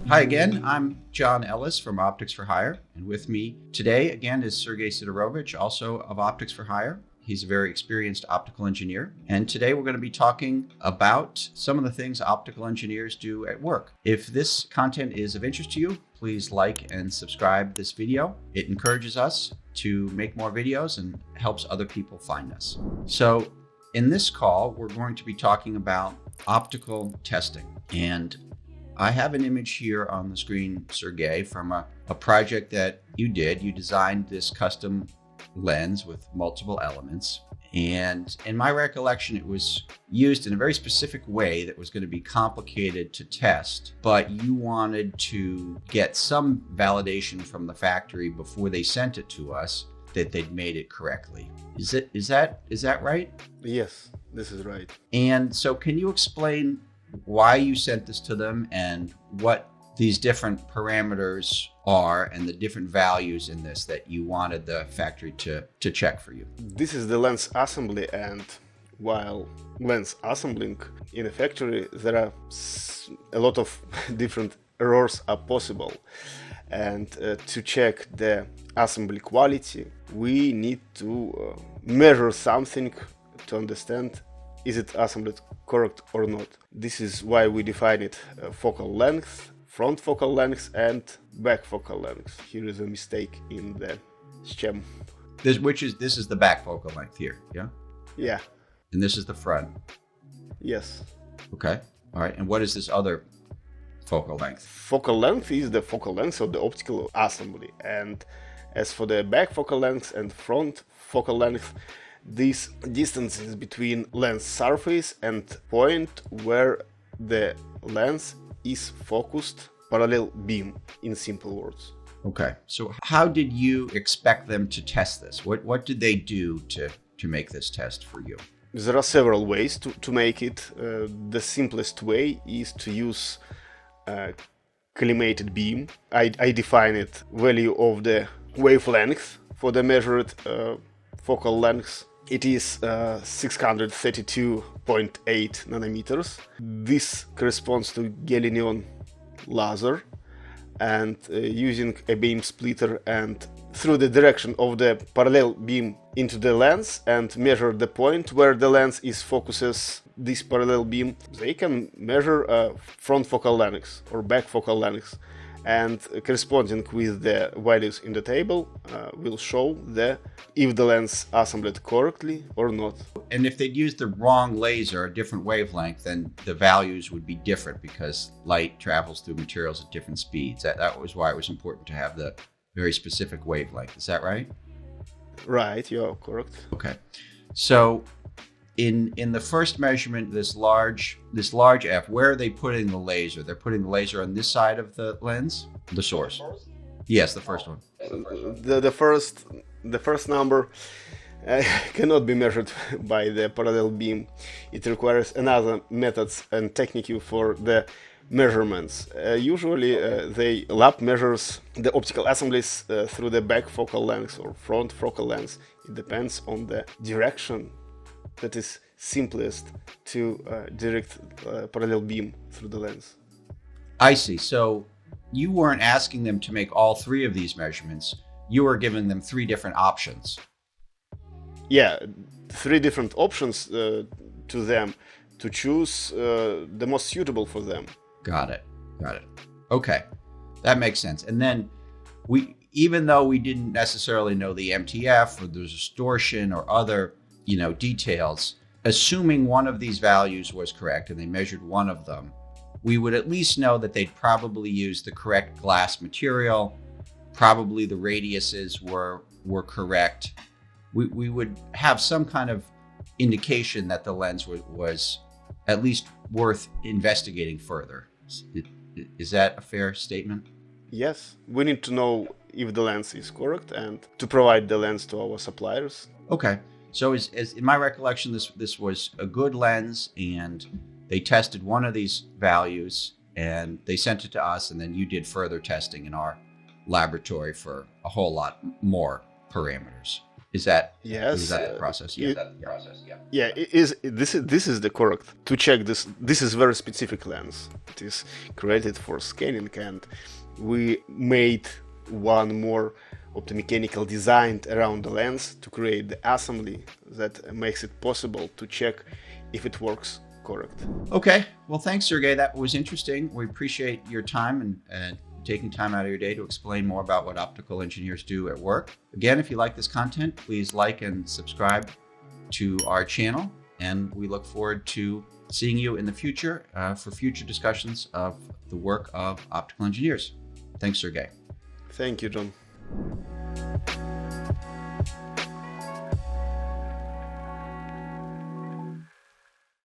Hi again, I'm John Ellis from Optics for Hire, and with me today again is Sergey Sidorovich, also of Optics for Hire. He's a very experienced optical engineer, and today we're going to be talking about some of the things optical engineers do at work. If this content is of interest to you, please like and subscribe this video. It encourages us to make more videos and helps other people find us. So in this call, we're going to be talking about optical testing. And I have an image here on the screen, Sergey, from a project that you did. You designed this custom lens with multiple elements. And in my recollection, it was used in a very specific way that was going to be complicated to test, but you wanted to get some validation from the factory before they sent it to us that they'd made it correctly. Is that right? Yes, this is right. And so can you explain why you sent this to them and what these different parameters are and the different values in this that you wanted the factory to check for you? This is the lens assembly, and while lens assembling in a factory, there are a lot of different errors are possible. And to check the assembly quality, we need to measure something to understand is it assembled correct or not. This is why we define it focal length, front focal length, and back focal length. Here is a mistake in the scheme. This is the back focal length here, yeah? Yeah. And this is the front. Yes. Okay. All right. And what is this other focal length? Focal length is the focal length of the optical assembly. And as for the back focal length and front focal length, this distance is between lens surface and point where the lens is focused parallel beam, in simple words. Okay. So how did you expect them to test this? What did they do to make this test for you? There are several ways to make it. The simplest way is to use collimated beam. I define it value of the wavelength for the measured focal length. It is 632.8 nanometers. This corresponds to gallium laser, and using a beam splitter and through the direction of the parallel beam into the lens and measure the point where the lens is focuses this parallel beam, they can measure front focal length or back focal length, and corresponding with the values in the table will show if the lens assembled correctly or not. And if they'd used the wrong laser, a different wavelength, then the values would be different because light travels through materials at different speeds. That was why it was important to have the very specific wavelength. Is that right? Right, you're correct. Okay. So in the first measurement, this large F, where are they putting the laser? They're putting the laser on this side of the lens? The source. Yes, the first one. The first number cannot be measured by the parallel beam. It requires another methods and technique for the measurements. Usually they lab measures the optical assemblies through the back focal length or front focal length. It depends on the direction that is simplest to direct parallel beam through the lens. I see. So you weren't asking them to make all three of these measurements. You were giving them three different options. Yeah, three different options to them to choose the most suitable for them. Got it. Okay, that makes sense. And then even though we didn't necessarily know the MTF or the distortion or other details, assuming one of these values was correct and they measured one of them, we would at least know that they'd probably use the correct glass material. Probably the radiuses were correct. We would have some kind of indication that the lens was at least worth investigating further. Is that a fair statement? Yes, we need to know if the lens is correct and to provide the lens to our suppliers. Okay. So as in my recollection, this was a good lens, and they tested one of these values and they sent it to us, and then you did further testing in our laboratory for a whole lot more parameters. Is that Yes. is that the process? Yeah. Yeah, this is the correct to check this. This is very specific lens. It is created for scanning, and we made one more optomechanical design around the lens to create the assembly that makes it possible to check if it works correct. Okay. Well, thanks, Sergey. That was interesting. We appreciate your time and taking time out of your day to explain more about what optical engineers do at work. Again, if you like this content, please like and subscribe to our channel. And we look forward to seeing you in the future for future discussions of the work of optical engineers. Thanks, Sergey. Thank you, John.